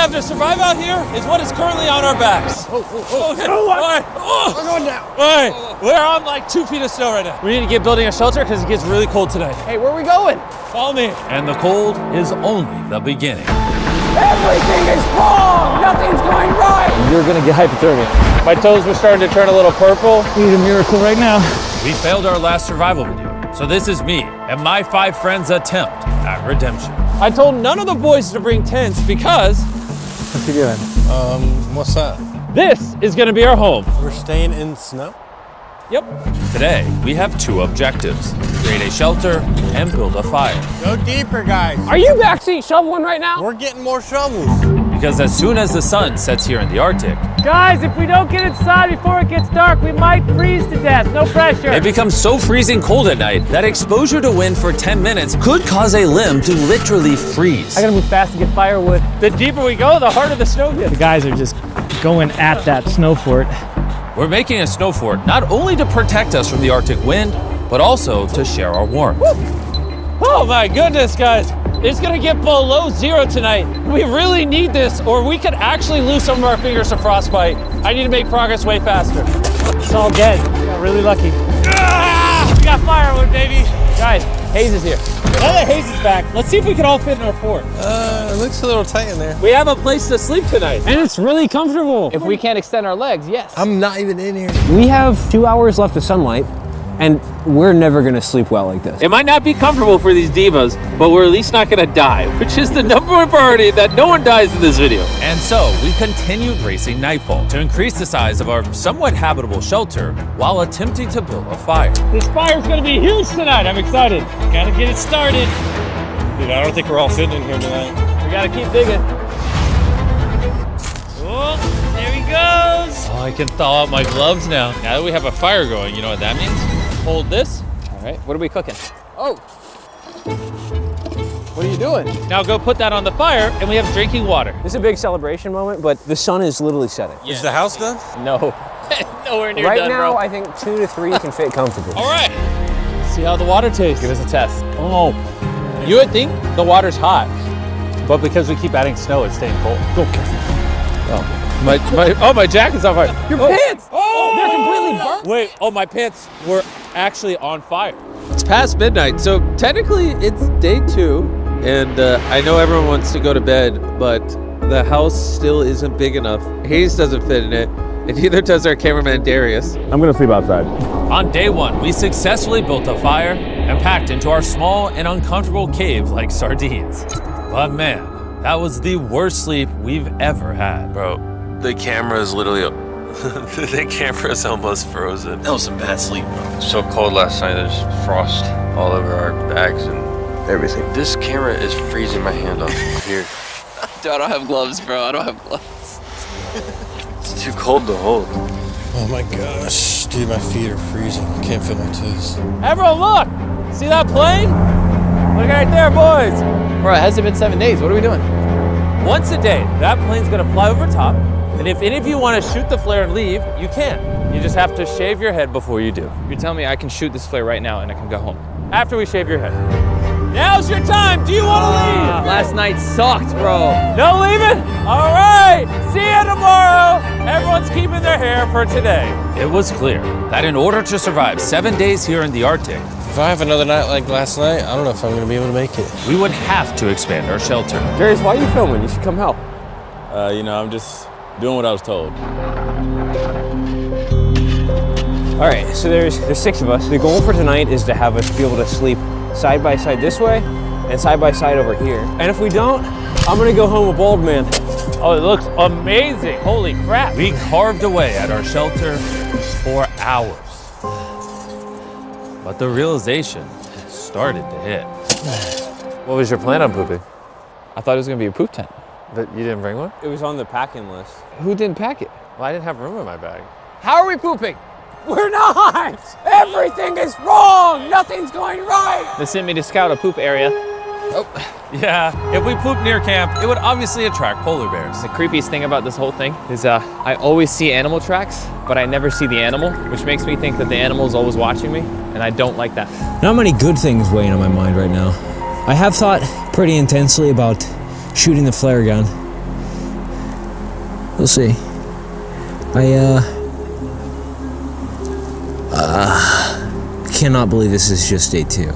have to survive out here is what is currently on our backs. Okay. All right. We're going down. All right. We're on like 2 feet of snow right now. We need to get building a shelter because it gets really cold tonight. Hey, where are we going? Follow me. And the cold is only the beginning. Everything is wrong. Nothing's going right. You're gonna get hypothermia. My toes were starting to turn a little purple. Need a miracle right now. We failed our last survival video, so this is me and my 5 friends' attempt at redemption. I told none of the boys to bring tents because What's he doing? What's that? this is gonna be our home. We're staying in snow? Yep. Today, we have 2 objectives: create a shelter and build a fire. Go deeper, guys. Are you backseat shoveling right now? We're getting more shovels. Because as soon as the sun sets here in the Arctic, Guys, if we don't get inside before it gets dark, we might freeze to death. No pressure. it becomes so freezing cold at night that exposure to wind for 10 minutes could cause a limb to literally freeze. I gotta move fast to get firewood. The deeper we go, the harder the snow gets. The guys are just going at that snow fort. We're making a snow fort not only to protect us from the Arctic wind, but also to share our warmth. Oh my goodness, guys. It's gonna get below 0 tonight. We really need this, or we could actually lose some of our fingers to frostbite. I need to make progress way faster. It's all dead. We got really lucky. We got firewood, baby. Guys, Hayes is here. Now that Hayes is back, let's see if we can all fit in our fort. It looks a little tight in there. We have a place to sleep tonight. And it's really comfortable. If we can't extend our legs, yes. I'm not even in here. We have 2 hours left of sunlight, and we're never gonna sleep well like this. It might not be comfortable for these divas, but we're at least not gonna die, which is the #1 priority, that no one dies in this video. And so we continued racing Nightfall to increase the size of our somewhat habitable shelter while attempting to build a fire. This fire's gonna be huge tonight. I'm excited. Gotta get it started. Dude, I don't think we're all fitting in here tonight. We gotta keep digging. Oh, there he goes. Oh, I can thaw out my gloves now. Now that we have a fire going, you know what that means? Hold this. All right, what are we cooking? Oh. What are you doing? Now go put that on the fire, and we have drinking water. This is a big celebration moment, but the sun is literally setting. Is the house done? No. Nowhere near Right done, now, bro. I think 2 to 3 can fit comfortably. All right. See how the water tastes. Give us a test. Oh, you would think the water's hot, but because we keep adding snow, it's staying cold. Go, careful. Oh, my jacket's on fire. Your pants! Oh, they're completely burnt. Wait, my pants were actually on fire. It's past midnight, so technically it's day 2, and I know everyone wants to go to bed, but the house still isn't big enough. Hayes doesn't fit in it, and neither does our cameraman Darius. I'm gonna sleep outside. On day 1, we successfully built a fire and packed into our small and uncomfortable cave like sardines. But man, that was the worst sleep we've ever had. Bro, the camera is literally, the camera is almost frozen. That was some bad sleep, bro. So cold last night, there's frost all over our bags and everything. This camera is freezing my hand off here. Dude, I don't have gloves, bro. I don't have gloves. It's too cold to hold. Oh my gosh. Dude, my feet are freezing. I can't feel my toes. Everyone, look! See that plane? Look right there, boys. Bro, it hasn't been 7 days. What are we doing? Once a day, that plane's gonna fly over top, and if any of you want to shoot the flare and leave, you can. You just have to shave your head before you do. You're telling me I can shoot this flare right now and I can go home? After we shave your head. Now's your time. Do you want to leave? Last night sucked, bro. No leaving? All right. See you tomorrow. Everyone's keeping their hair for today. It was clear that in order to survive 7 days here in the Arctic, If I have another night like last night, I don't know if I'm gonna be able to make it. we would have to expand our shelter. Darius, why are you filming? You should come help. I'm just doing what I was told. All right, so there's 6 of us. The goal for tonight is to have us be able to sleep side by side this way and side by side over here. And if we don't, I'm gonna go home a bald man. Oh, it looks amazing. Holy crap. We carved away at our shelter for hours. But the realization started to hit. What was your plan on pooping? I thought it was gonna be a poop tent. But you didn't bring one? It was on the packing list. Who didn't pack it? Well, I didn't have room in my bag. How are we pooping? We're not! Everything is wrong! Nothing's going right! They sent me to scout a poop area. Yeah, if we pooped near camp, it would obviously attract polar bears. The creepiest thing about this whole thing is I always see animal tracks, but I never see the animal, which makes me think that the animal is always watching me, and I don't like that. Not many good things weighing on my mind right now. I have thought pretty intensely about shooting the flare gun, We'll see. I cannot believe this is just day 2.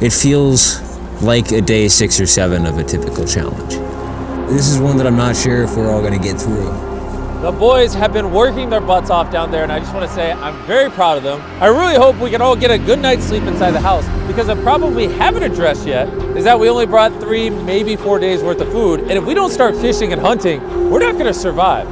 It feels like a day 6 or 7 of a typical challenge. This is one that I'm not sure if we're all gonna get through. The boys have been working their butts off down there, and I just want to say I'm very proud of them. I really hope we can all get a good night's sleep inside the house, because a problem we haven't addressed yet is that we only brought 3, maybe 4 days worth of food, and if we don't start fishing and hunting, we're not going to survive.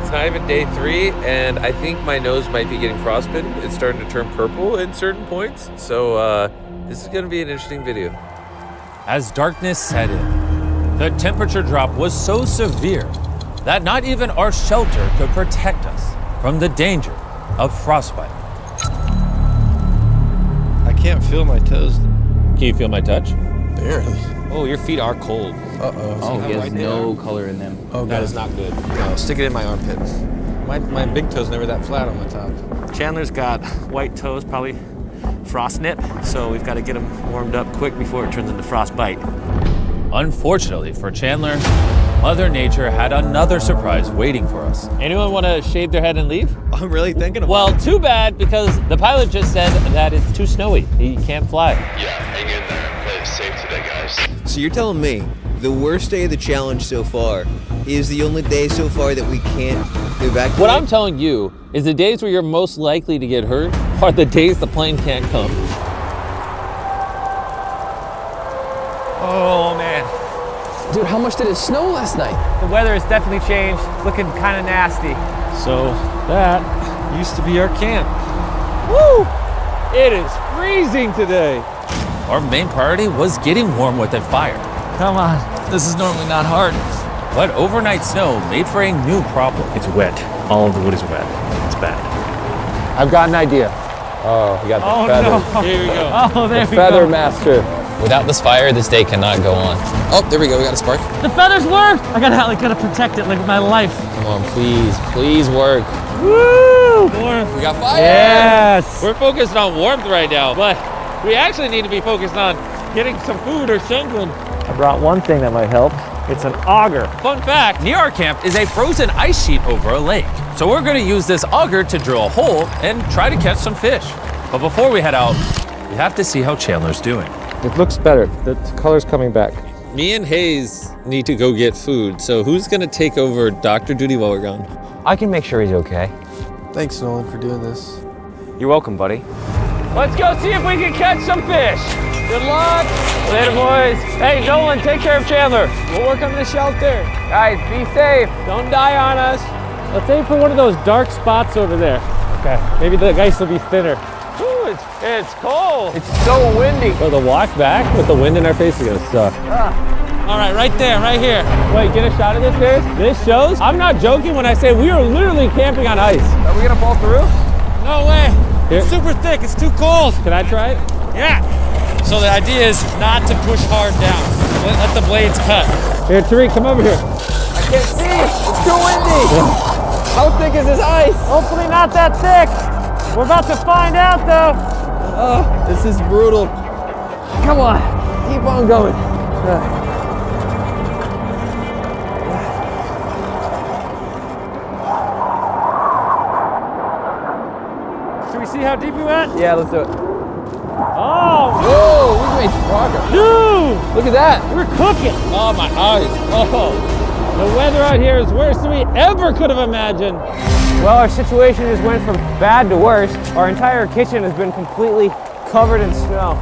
It's not even day 3, and I think my nose might be getting frostbitten. It's starting to turn purple at certain points, so this is going to be an interesting video. As darkness set in, the temperature drop was so severe that not even our shelter could protect us from the danger of frostbite. I can't feel my toes. Can you feel my touch? Barely. Oh, your feet are cold. Uh-oh. Oh, he has no color in them. Oh, That God. is not good. No, stick it in my armpit. My big toe's never that flat on the top. Chandler's got white toes, probably frost nip, so we've got to get him warmed up quick before it turns into frostbite. Unfortunately for Chandler, Mother Nature had another surprise waiting for us. Anyone want to shave their head and leave? I'm really thinking about Well, too bad, because the pilot just said that it's too snowy. He can't fly. Yeah, hang in there. Play it safe today, guys. So you're telling me the worst day of the challenge so far is the only day so far that we can't evacuate? What I'm telling you is the days where you're most likely to get hurt are the days the plane can't come. Oh, man. Dude, how much did it snow last night? The weather has definitely changed. Looking kind of nasty. So that used to be our camp. Woo! It is freezing today. Our main priority was getting warm with a fire. Come on. This is normally not hard. But overnight snow made for a new problem. It's wet. All of the wood is wet. It's bad. I've got an idea. Oh, you got the feather. No. Here we go. Oh, there we Feather go. master. Without this fire, this day cannot go on. Oh, there we go. We got a spark. The feathers work. I gotta protect it like my life. Come on, please work. Woo! We got fire. Yes. We're focused on warmth right now, but we actually need to be focused on getting some food or something. I brought one thing that might help. It's an auger. Fun fact, near our camp is a frozen ice sheet over a lake. So we're gonna use this auger to drill a hole and try to catch some fish. But before we head out, we have to see how Chandler's doing. It looks better. The color's coming back. Me and Hayes need to go get food, so who's gonna take over doctor duty while we're gone? I can make sure he's okay. Thanks, Nolan, for doing this. You're welcome, buddy. Let's go see if we can catch some fish. Good luck. Later, boys. Hey, Nolan, take care of Chandler. We'll work on the shelter. Guys, be safe. Don't die on us. Let's aim for one of those dark spots over there. Okay. Maybe the ice will be thinner. Ooh, it's cold. It's so windy. So the walk back with the wind in our face is gonna suck. All right, right there, right here. Wait, get a shot of this, guys. This shows. I'm not joking when I say we are literally camping on ice. Are we gonna fall through? No way. Here. It's super thick. It's too cold. Can I try it? Yeah. So the idea is not to push hard down. Let the blades cut. Here, Tariq, come over here. I can't see. It's too windy. How thick is this ice? Hopefully not that thick. We're about to find out, though. Oh, this is brutal. Come on. Keep on going. Should we see how deep we went? Yeah, let's do it. Oh, Whoa, we've made progress. dude. Look at that. We're cooking. Oh, my eyes. Oh. The weather out here is worse than we ever could have imagined. Well, our situation just went from bad to worse. Our entire kitchen has been completely covered in snow.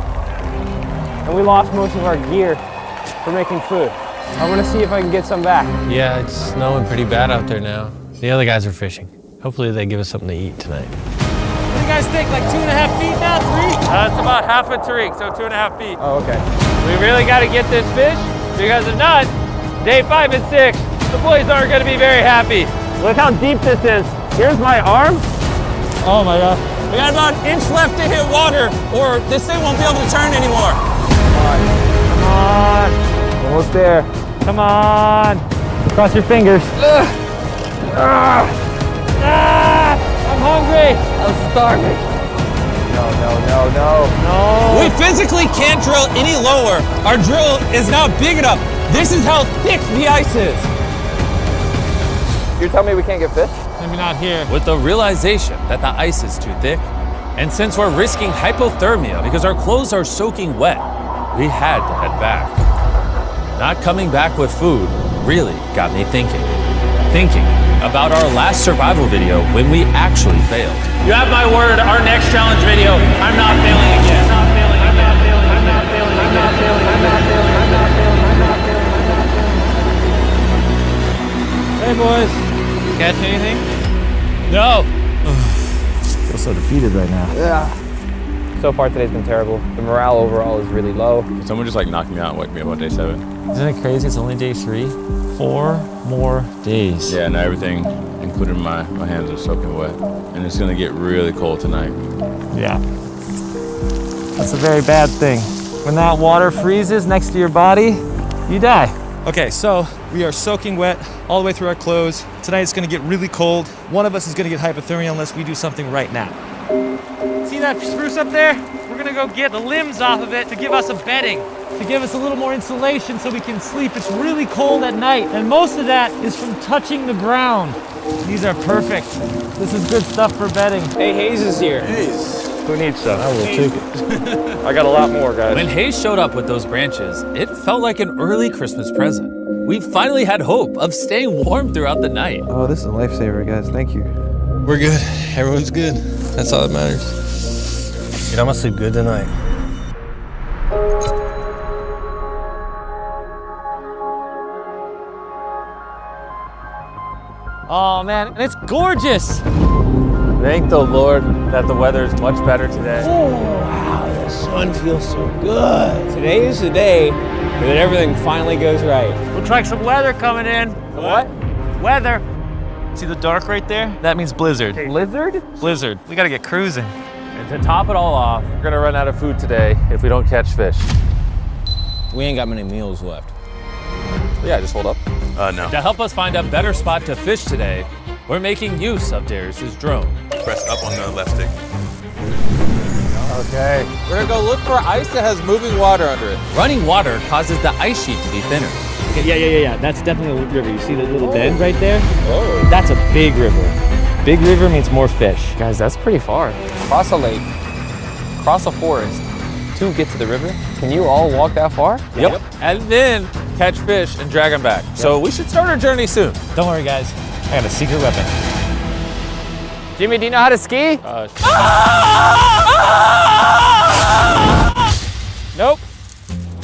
And we lost most of our gear for making food. I'm gonna see if I can get some back. Yeah, it's snowing pretty bad out there now. The other guys are fishing. Hopefully they give us something to eat tonight. What do you guys think, like 2.5 feet now, 3? That's about half a Tariq, so 2.5 feet. Oh, okay. We really gotta get this fish, because if not, day 5 and 6, the boys aren't gonna be very happy. Look how deep this is. Here's my arm. Oh my God. We got about an inch left to hit water, or this thing won't be able to turn anymore. Come on. Almost there. Come on. Cross your fingers. I'm hungry. I'm starving. No. No. We physically can't drill any lower. Our drill is not big enough. This is how thick the ice is. You're telling me we can't get fish? Maybe not here. With the realization that the ice is too thick, and since we're risking hypothermia because our clothes are soaking wet, we had to head back. Not coming back with food really got me thinking. Thinking about our last survival video when we actually failed. You have my word, our next challenge video, I'm not failing again. I'm not failing, I'm not failing, I'm not failing, I'm not failing, I'm not failing, I'm not failing, I'm not failing, I'm not failing. Hey boys, catch anything? No. Feel so defeated right now. Yeah. So far today's been terrible. The morale overall is really low. Someone just like knocked me out and woke me up on day 7. Isn't it crazy? It's only day 3. 4 more days. Yeah, and everything, including my hands, are soaking wet. And it's gonna get really cold tonight. Yeah. That's a very bad thing. When that water freezes next to your body, you die. Okay, so we are soaking wet all the way through our clothes. Tonight it's gonna get really cold. One of us is gonna get hypothermia unless we do something right now. See that spruce up there? We're gonna go get the limbs off of it to give us a bedding, to give us a little more insulation so we can sleep. It's really cold at night, and most of that is from touching the ground. These are perfect. This is good stuff for bedding. Hey, Hayes is here. Hayes. Who needs some? I will take it. I got a lot more, guys. When Hayes showed up with those branches, it felt like an early Christmas present. We finally had hope of staying warm throughout the night. Oh, this is a lifesaver, guys. Thank you. We're good. Everyone's good. That's all that matters. Dude, I'm gonna sleep good tonight. Oh man, and it's gorgeous. Thank the Lord that the weather is much better today. Oh, wow, the sun feels so good. Today is the day that everything finally goes right. Looks like some weather coming in. What? Weather. See the dark right there? That means blizzard. Blizzard? Blizzard. We gotta get cruising. And to top it all off, we're gonna run out of food today if we don't catch fish. We ain't got many meals left. Yeah, just hold up. No. To help us find a better spot to fish today, we're making use of Darius's drone. Press up on the left stick. Okay. We're gonna go look for ice that has moving water under it. Running water causes the ice sheet to be thinner. Okay, yeah. That's definitely a river. You see the little bend right there? Oh. That's a big river. Big river means more fish. Guys, that's pretty far. Cross a lake, cross a forest to get to the river. Can you all walk that far? Yep. And then catch fish and drag them back. Yep. So we should start our journey soon. Don't worry, guys. I got a secret weapon. Jimmy, do you know how to ski? Nope.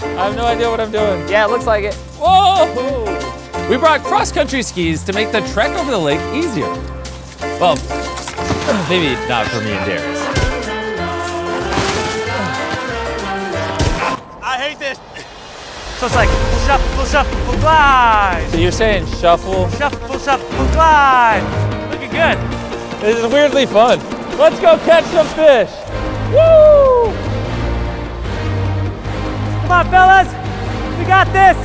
I have no idea what I'm doing. Yeah, it looks like it. Whoa! We brought cross-country skis to make the trek over the lake easier. Well, maybe not for me and Darius. I hate this. So it's like shuffle, glide. So you're saying shuffle? Shuffle, glide. Looking good. This is weirdly fun. Let's go catch some fish. Woo! Come on, fellas. We got this.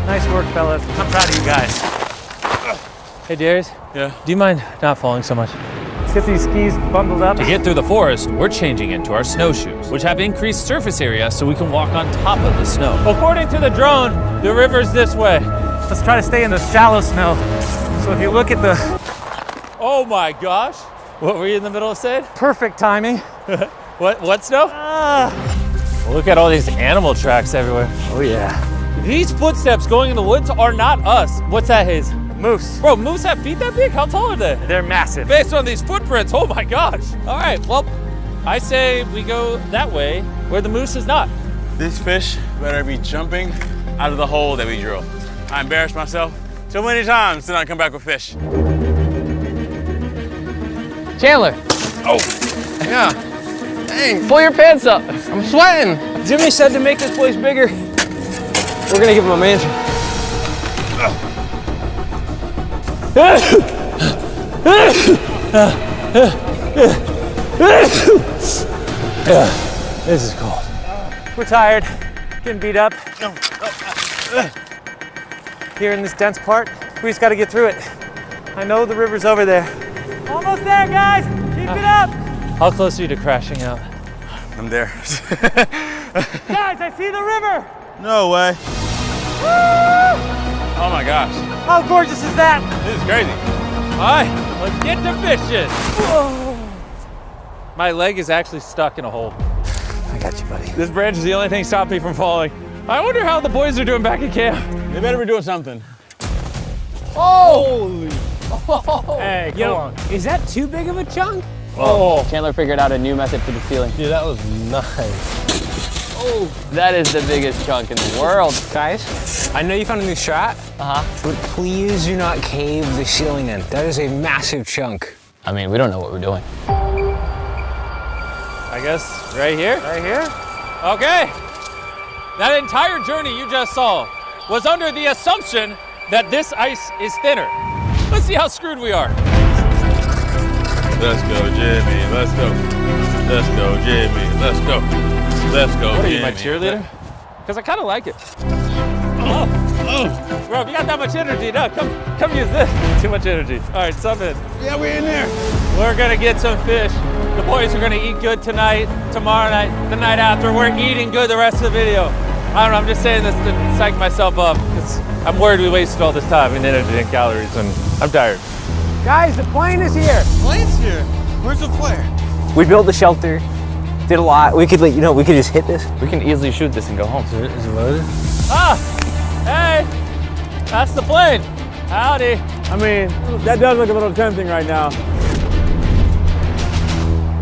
Nice work, fellas. I'm proud of you guys. Hey, Darius. Yeah? Do you mind not falling so much? Let's get these skis bundled up. To get through the forest, we're changing into our snowshoes, which have increased surface area so we can walk on top of the snow. According to the drone, the river's this way. Let's try to stay in the shallow snow. So if you look at the... Oh my gosh. What were you in the middle of saying? Perfect timing. What snow? Look at all these animal tracks everywhere. Oh yeah. These footsteps going in the woods are not us. What's that, Hayes? Moose. Bro, moose have feet that big? How tall are they? They're massive. Based on these footprints, oh my gosh. All right, well, I say we go that way where the moose is not. This fish better be jumping out of the hole that we drilled. I embarrassed myself so many times to not come back with fish. Chandler. Oh, yeah. Dang. Pull your pants up. I'm sweating. Jimmy said to make this place bigger. We're gonna give him a mansion. This is cold. We're tired, getting beat up. Here in this dense part, we just gotta get through it. I know the river's over there. Almost there, guys. Keep it up. How close are you to crashing out? I'm there. Guys, I see the river. No way. Oh my gosh. How gorgeous is that? This is crazy. All right, let's get to fishing. My leg is actually stuck in a hole. I got you, buddy. This branch is the only thing stopping me from falling. I wonder how the boys are doing back at camp. They better be doing something. Holy. Hey, yo, is that too big of a chunk? Oh. Chandler figured out a new method for the sealing. Dude, that was nice. Oh, that is the biggest chunk in the world. Guys, I know you found a new shot, but please do not cave the ceiling in. That is a massive chunk. I mean, we don't know what we're doing. I guess right here? Right here? Okay. That entire journey you just saw was under the assumption that this ice is thinner. Let's see how screwed we are. Let's go, Jimmy. Let's go. Let's go, Jimmy. Let's go. Let's go, What are Jimmy. you, my cheerleader? Because I kind of like it. Oh. Bro, if you got that much energy, no, come use this. Too much energy. All right, sub in. Yeah, we're in there. We're gonna get some fish. The boys are gonna eat good tonight, tomorrow night, the night after. We're eating good the rest of the video. I don't know, I'm just saying this to psych myself up because I'm worried we wasted all this time and energy and calories and I'm tired. Guys, the plane is here. Plane's here. Where's the flare? We built the shelter, did a lot. We could, we could just hit this. We can easily shoot this and go home. Is it loaded? Ah, hey, that's the plane. Howdy. I mean, that does look a little tempting right now.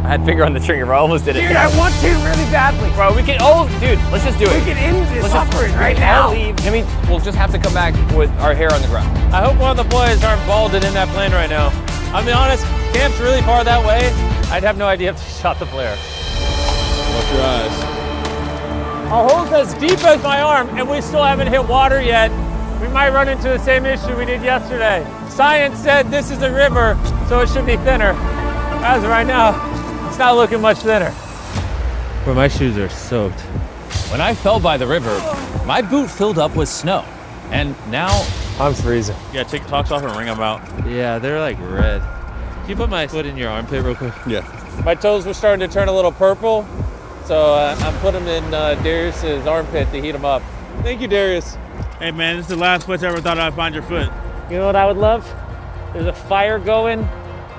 I had finger on the trigger, bro. I almost did it. Dude, I want to really badly. Bro, we can, dude, let's just do it. We can end this Let's suffering just, right now. I mean, we'll just have to come back with our hair on the ground. I hope one of the boys aren't balding in that plane right now. I'll be honest, camp's really far that way. I'd have no idea if they shot the flare. Watch your eyes. A hole's as deep as my arm, and we still haven't hit water yet. We might run into the same issue we did yesterday. Science said this is a river, so it should be thinner. As of right now, it's not looking much thinner. But my shoes are soaked. When I fell by the river, my boot filled up with snow. And now I'm freezing. Yeah, take the socks off and wring them out. yeah, they're like red. Can you put my foot in your armpit real quick? Yeah. My toes were starting to turn a little purple, so I'm putting them in Darius's armpit to heat them up. Thank you, Darius. Hey man, this is the last place I ever thought I'd find your foot. You know what I would love? There's a fire going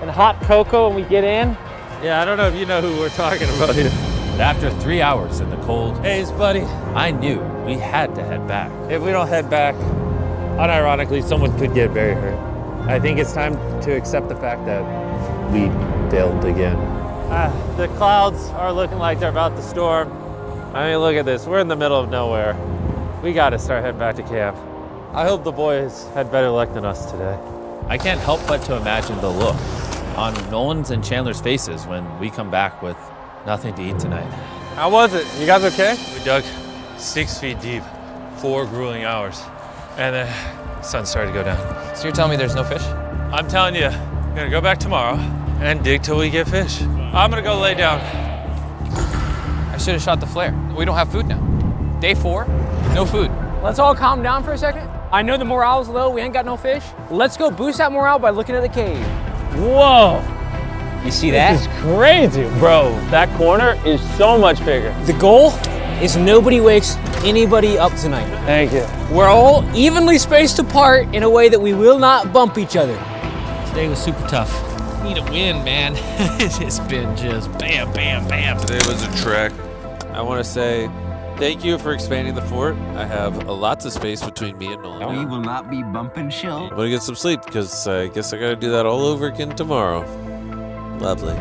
and hot cocoa and we get in. Yeah, I don't know if you know who we're talking about here. But after 3 hours in the cold, Hayes, buddy, I knew we had to head back. if we don't head back, unironically, someone could get very hurt. I think it's time to accept the fact that we failed again. The clouds are looking like they're about to storm. I mean, look at this. We're in the middle of nowhere. We got to start heading back to camp. I hope the boys had better luck than us today. I can't help but to imagine the look on Nolan's and Chandler's faces when we come back with nothing to eat tonight. How was it? You guys okay? We dug 6 feet deep, 4 grueling hours, and the sun started to go down. So you're telling me there's no fish? I'm telling you, we're gonna go back tomorrow and dig till we get fish. I'm gonna go lay down. I should have shot the flare. We don't have food now. Day 4, no food. Let's all calm down for a second. I know the morale's low, we ain't got no fish. Let's go boost that morale by looking at the cave. Whoa, You see that? this is crazy, bro. That corner is so much bigger. The goal is nobody wakes anybody up tonight. Thank you. We're all evenly spaced apart in a way that we will not bump each other. Today was super tough. Need a win, man. It's been just bam, bam, bam. Today was a trek. I want to say thank you for expanding the fort. I have lots of space between me and Nolan. We will not be bumping shell. I'm gonna get some sleep because I guess I gotta do that all over again tomorrow. Lovely.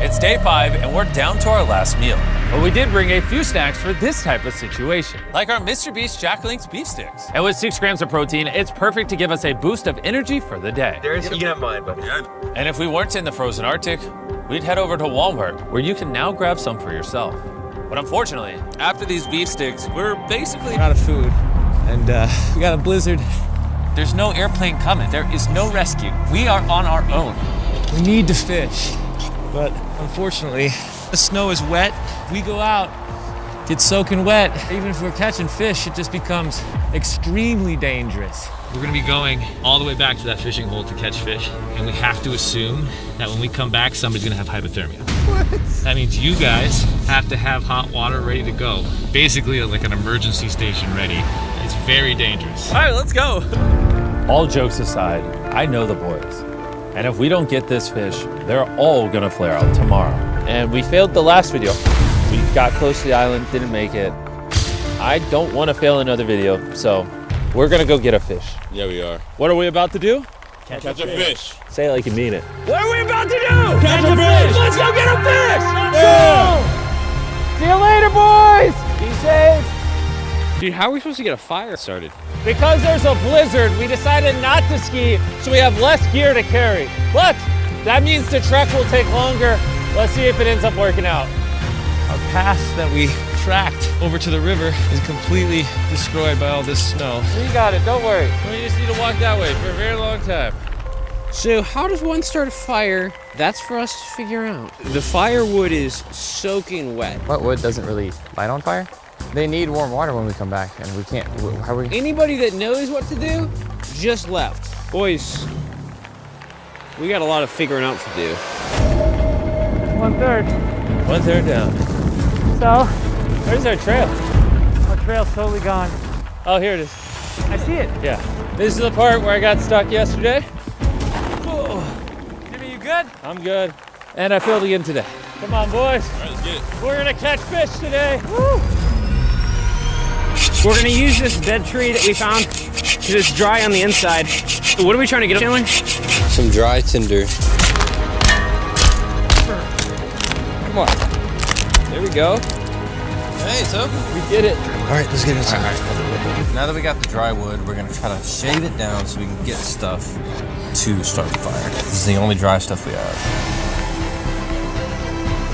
It's day 5 and we're down to our last meal. But we did bring a few snacks for this type of situation. Like our Mr. Beast Jack Link's beef sticks. And with 6 grams of protein, it's perfect to give us a boost of energy for the day. You can have mine, buddy. And if we weren't in the frozen Arctic, we'd head over to Walmart, where you can now grab some for yourself. But unfortunately, After these beef sticks, we're basically Out of food, and we got a blizzard. there's no airplane coming. There is no rescue. We are on our own. We need to fish, but unfortunately, the snow is wet. We go out, get soaking wet. Even if we're catching fish, it just becomes extremely dangerous. We're gonna be going all the way back to that fishing hole to catch fish, and we have to assume that when we come back, somebody's gonna have hypothermia. What? That means you guys have to have hot water ready to go. Basically like an emergency station ready. It's very dangerous. All right, let's go. All jokes aside, I know the boys. And if we don't get this fish, they're all gonna flare out tomorrow. And we failed the last video. We got close to the island, didn't make it. I don't want to fail another video, so we're gonna go get a fish. Yeah, we are. What are we about to do? Catch a fish. Say it like you mean it. What are we about to do? Catch a fish! Let's go get a fish! Let's go! See you later, boys! Be safe! Dude, how are we supposed to get a fire started? Because there's a blizzard, we decided not to ski, so we have less gear to carry. But that means the trek will take longer. Let's see if it ends up working out. Our path that we tracked over to the river is completely destroyed by all this snow. We got it, don't worry. We just need to walk that way for a very long time. So how does one start a fire? That's for us to figure out. The firewood is soaking wet. What wood doesn't really light on fire? They need warm water when we come back, and we can't. How are we? Anybody that knows what to do just left. Boys, we got a lot of figuring out to do. 1/3. 1/3 down. So, Where's our trail? our trail's totally gone. Oh, here it is. I see it. Yeah. This is the part where I got stuck yesterday. Jimmy, you good? I'm good. And I failed again today. Come on, boys. All right, let's get it. We're gonna catch fish today. We're gonna use this dead tree that we found because it's dry on the inside. What are we trying to get, Chandler? Some dry tinder. Come on. There we go. Hey, it's open. We did it. All right, let's get it. All right. Now that we got the dry wood, we're gonna try to shave it down so we can get stuff to start the fire. This is the only dry stuff we have.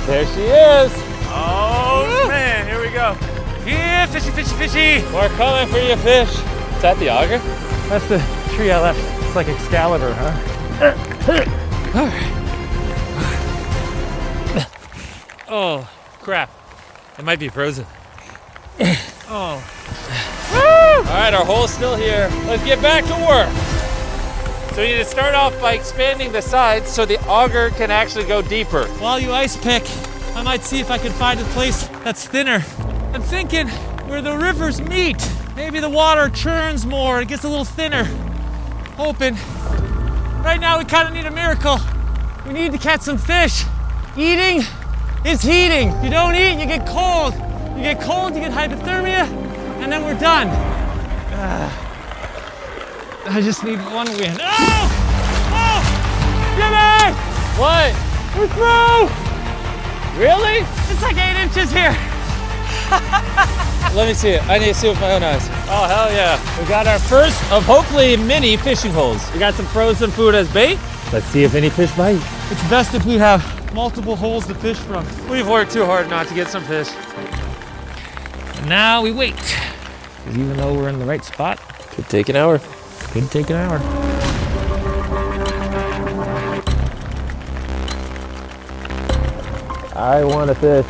There she is. Oh, man, here we go. Yeah, fishy, fishy, fishy. We're coming for you, fish. Is that the auger? That's the tree I left. It's like Excalibur, huh? Oh, crap. It might be frozen. Oh. All right, our hole's still here. Let's get back to work. So we need to start off by expanding the sides so the auger can actually go deeper. While you ice pick, I might see if I can find a place that's thinner. I'm thinking where the rivers meet. Maybe the water churns more, it gets a little thinner. Hoping. Right now we kind of need a miracle. We need to catch some fish. Eating is heating. If you don't eat, you get cold. You get cold, you get hypothermia, and then we're done. I just need one win. Oh! Oh! Jimmy! What? We're through! Really? It's like 8 inches here. Let me see it. I need to see it with my own eyes. Oh, hell yeah. We got our first of hopefully many fishing holes. We got some frozen food as bait. Let's see if any fish bite. It's best if we have multiple holes to fish from. We've worked too hard not to get some fish. And now we wait. 'Cause even though we're in the right spot, Could take an hour. could take an hour. I want a fish.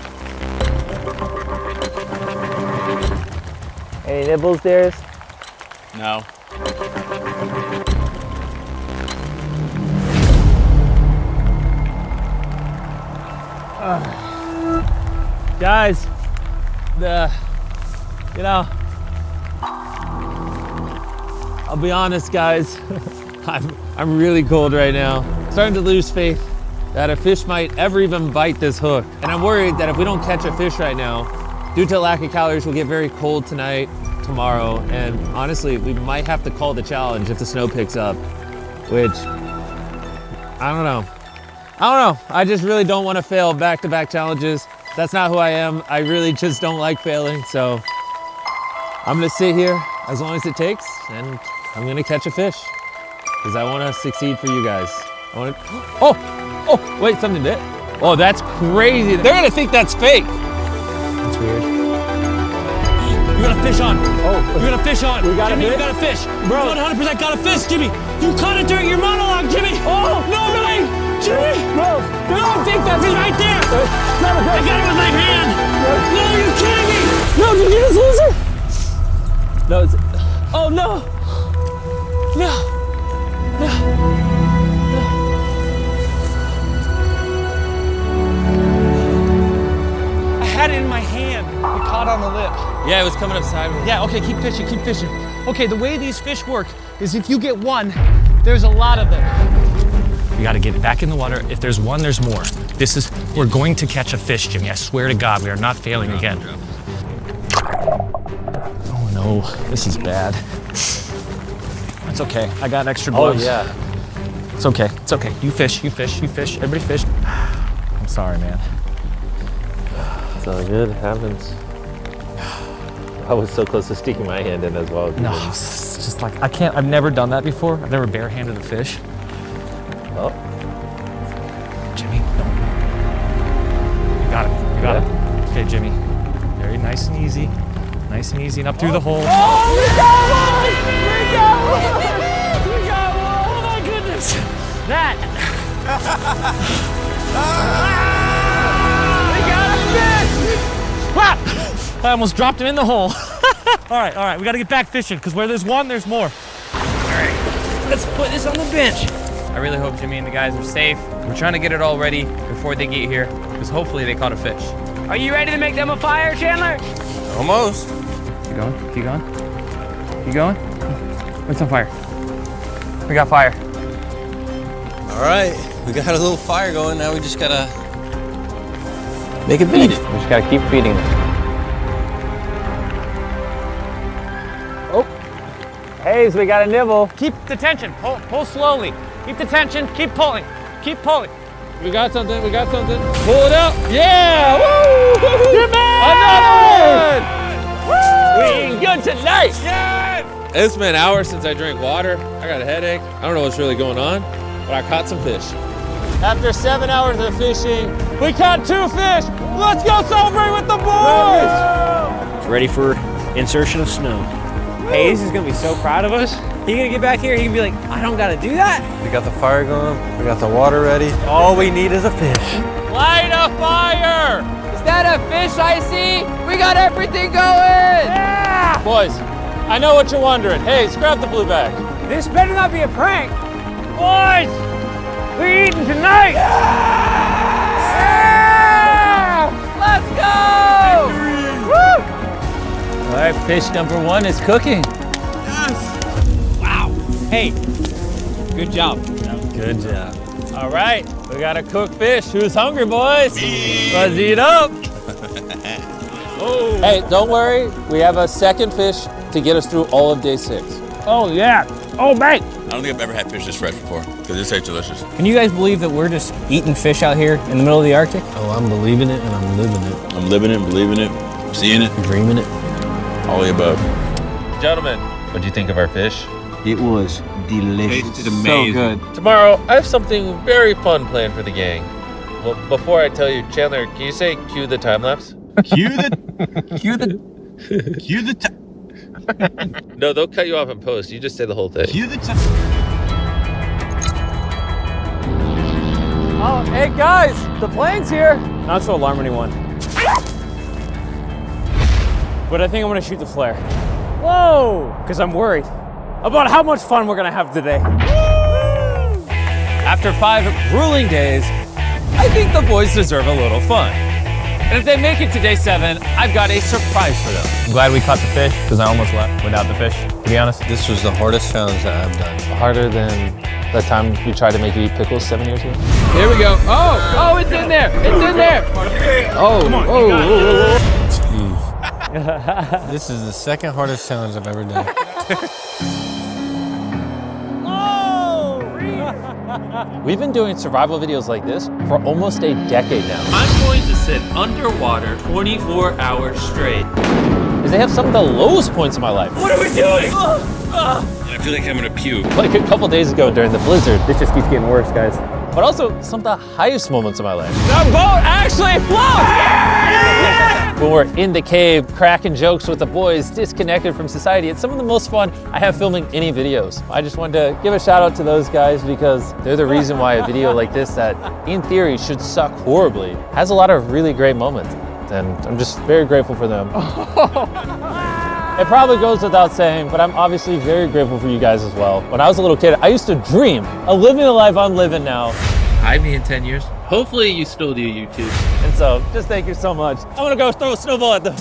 Any nibbles, Darius? No. Guys, I'll be honest, guys. I'm really cold right now. Starting to lose faith that a fish might ever even bite this hook. And I'm worried that if we don't catch a fish right now, due to lack of calories, we'll get very cold tonight, tomorrow, and honestly, we might have to call the challenge if the snow picks up, which, I don't know. I just really don't want to fail back-to-back challenges. That's not who I am. I really just don't like failing, so I'm gonna sit here as long as it takes, and I'm gonna catch a fish, because I want to succeed for you guys. Oh, wait, something bit. Oh, that's crazy. They're gonna think that's fake. That's weird. You got a fish on. Oh, you got a fish on. We got Jimmy, a fish? you got a fish. Bro. You 100% got a fish, Jimmy. You caught it during your monologue, Jimmy. Oh, no way. Jimmy. Bro, No, think that's he's right there. not a I fish. got it with my hand. No, you kidding me? No, did you just lose it? No, it's, oh no. had it in my hand. It caught on the lip. Yeah, it was coming up sideways. Yeah, okay, keep fishing, keep fishing. Okay, the way these fish work is if you get one, there's a lot of them. We gotta get back in the water. If there's one, there's more. We're going to catch a fish, Jimmy. I swear to God, we are not failing again. Oh no, this is bad. That's okay, I got extra gloves. Oh yeah. It's okay, it's okay. You fish, you fish, you fish, everybody fish. I'm sorry, man. It's all good, it happens. I was so close to sticking my hand in as well. No, it's just like, I've never done that before. I've never barehanded a fish. Oh. Jimmy, no. You got it, you got it. Okay, Jimmy. Very nice and easy. Nice and easy, and up through the hole. Oh, we got one! We got one! We got one! Oh my goodness! That! We got a fish! Wow! I almost dropped him in the hole. All right, we gotta get back fishing, because where there's one, there's more. All right, let's put this on the bench. I really hope Jimmy and the guys are safe. We're trying to get it all ready before they get here, because hopefully they caught a fish. Are you ready to make them a fire, Chandler? Almost. Keep going, keep going. Keep going. What's on fire? We got fire. All right, we got a little fire going. Now we just gotta make it feed it. We just gotta keep feeding it. Hayes, we got a nibble. Keep the tension, pull slowly. Keep the tension, keep pulling, keep pulling. We got something, we got something. Pull it up. Yeah! Woo! Another one! We eating good tonight. Yeah! It's been hours since I drank water. I got a headache. I don't know what's really going on, but I caught some fish. After 7 hours of fishing, we caught 2 fish. Let's go celebrate with the boys! It's ready for insertion of snow. Hayes is gonna be so proud of us. He's gonna get back here, he can be like, I don't gotta do that. We got the fire going. We got the water ready. All we need is a fish. Light a fire! Is that a fish I see? We got everything going! Yeah! Boys, I know what you're wondering. Hey, grab the blue bag. This better not be a prank. Boys, we eating tonight! Yeah! Let's go! Woo! All right, fish number 1 is cooking. Wow. Hey, good job. Good job. All right, we got a cooked fish. Who's hungry, boys? Let's eat up. Hey, don't worry. We have a second fish to get us through all of day 6. Oh, yeah. Oh, mate. I don't think I've ever had fish this fresh before, because this tastes delicious. Can you guys believe that we're just eating fish out here in the middle of the Arctic? Oh, I'm believing it and I'm living it. I'm living it, believing it, seeing it, Dreaming it. all the above. Gentlemen, what do you think of our fish? It was delicious. So good. Tomorrow, I have something very fun planned for the gang. Well, before I tell you, Chandler, can you say cue the time lapse? Cue the No, they'll cut you off in post. You just say the whole thing. Cue the Oh, hey guys, the plane's here. Not to alarm anyone. But I think I'm gonna shoot the flare. Whoa! Because I'm worried about how much fun we're gonna have today. After 5 grueling days, I think the boys deserve a little fun. And if they make it to day 7, I've got a surprise for them. I'm glad we caught the fish, because I almost left without the fish, to be honest. This was the hardest challenge that I've done. Harder than the time we tried to make you eat pickles 7 years ago. Here we go. Oh, it's in there. It's in there. This is the second hardest challenge I've ever done. We've been doing survival videos like this for almost a decade now. I'm going to sit underwater 24 hours straight. Because they have some of the lowest points in my life. What are we doing? I feel like I'm gonna puke. Like a couple days ago during the blizzard. This just keeps getting worse, guys. But also some of the highest moments of my life. The boat actually floats! When we're in the cave, cracking jokes with the boys, disconnected from society. It's some of the most fun I have filming any videos. I just wanted to give a shout out to those guys because they're the reason why a video like this that in theory should suck horribly has a lot of really great moments. And I'm just very grateful for them. It probably goes without saying, but I'm obviously very grateful for you guys as well. When I was a little kid, I used to dream of living the life I'm living now. Hide me in 10 years. Hopefully you still do YouTube. And And so, just thank you so much. I'm gonna go throw a snowball at them.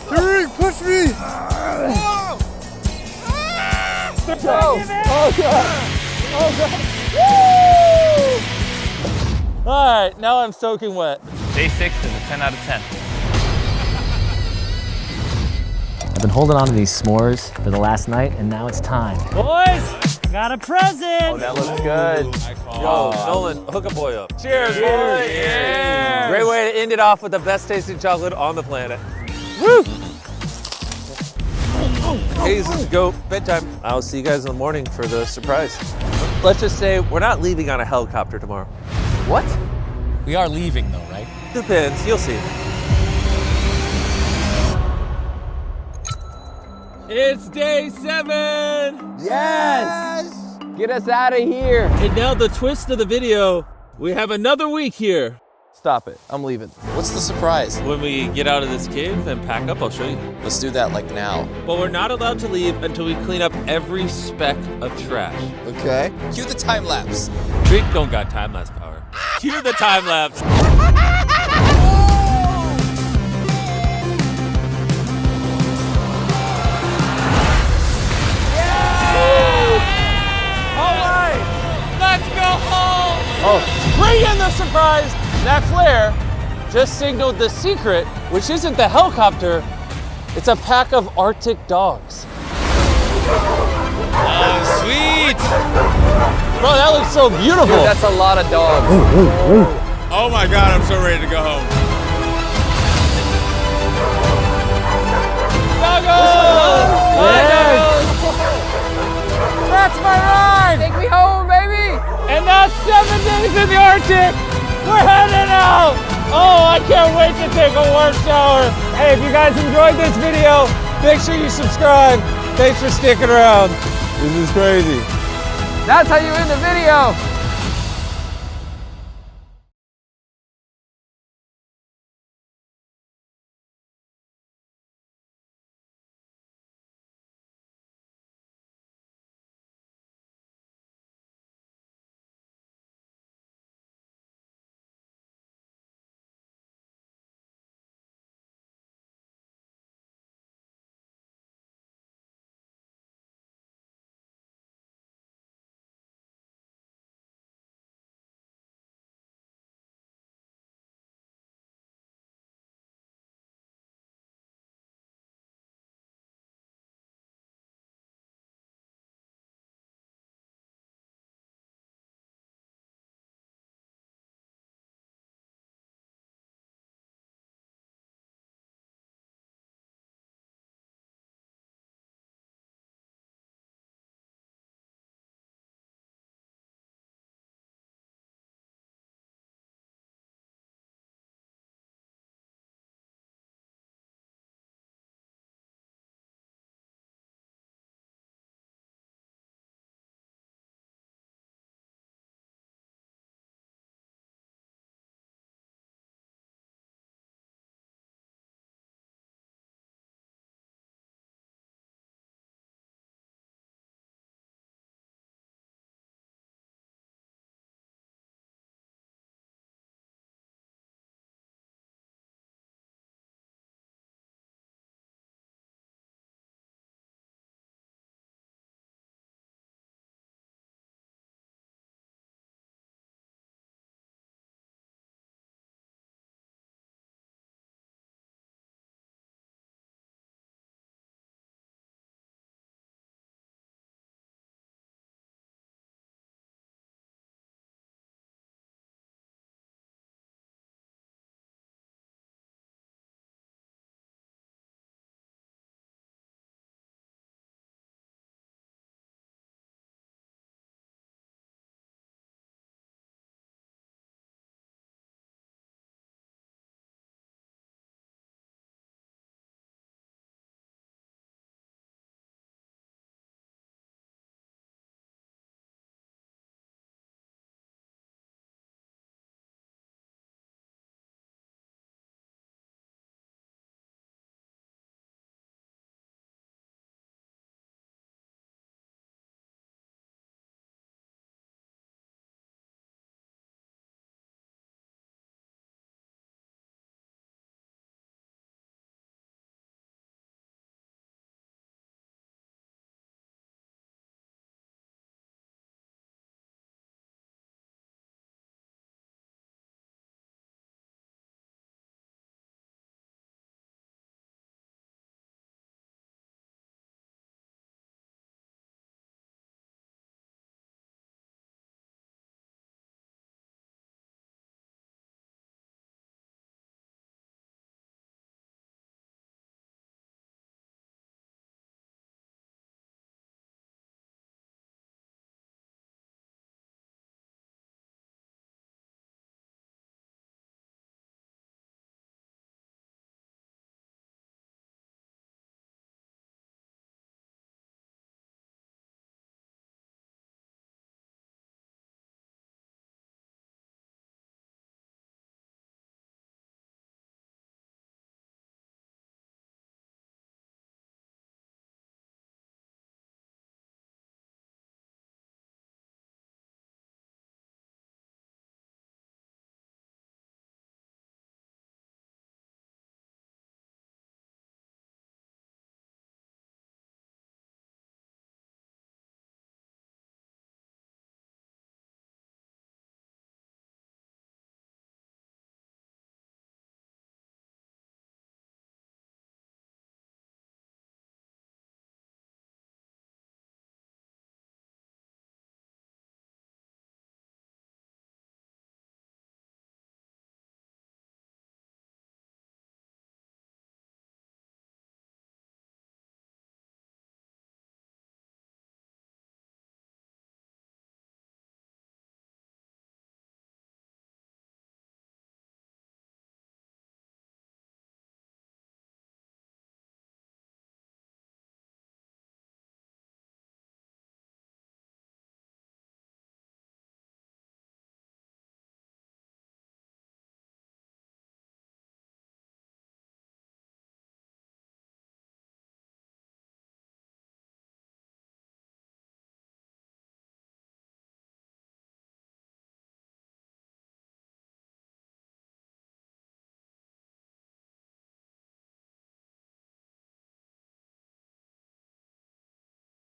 Derek, push me! Oh God! Oh God! Woo! All right, now I'm soaking wet. Day 6 is a 10 out of 10. I've been holding on to these s'mores for the last night, and now it's time. Boys, got a present! Oh, that looks good. Yo, Nolan, hook a boy up. Cheers, boys! Cheers. Great way to end it off with the best tasting chocolate on the planet. Woo! Hey, this is go bedtime. I'll see you guys in the morning for the surprise. Let's just say we're not leaving on a helicopter tomorrow. What? We are leaving though, right? Depends, you'll see. It's day 7! Yes! Get us out of here! And now the twist of the video, we have another week here. Stop it. I'm leaving. What's the surprise? When we get out of this cave and pack up, I'll show you. Let's do that like now. But we're not allowed to leave until we clean up every speck of trash. Okay. Cue the time lapse. Drake don't got time-lapse power. Cue the time-lapse. Let's go home! Oh, bring in the surprise! That flare just signaled the secret, which isn't the helicopter, it's a pack of Arctic dogs. Oh, sweet! Bro, that looks so beautiful. Dude, that's a lot of dogs. Oh my God, I'm so ready to go home. Doggos! Yes. That's my ride! Take me home, baby! And that's 7 days in the Arctic! We're heading out! Oh, I can't wait to take a warm shower. Hey, if you guys enjoyed this video, make sure you subscribe. Thanks for sticking around. This is crazy. That's how you end the video.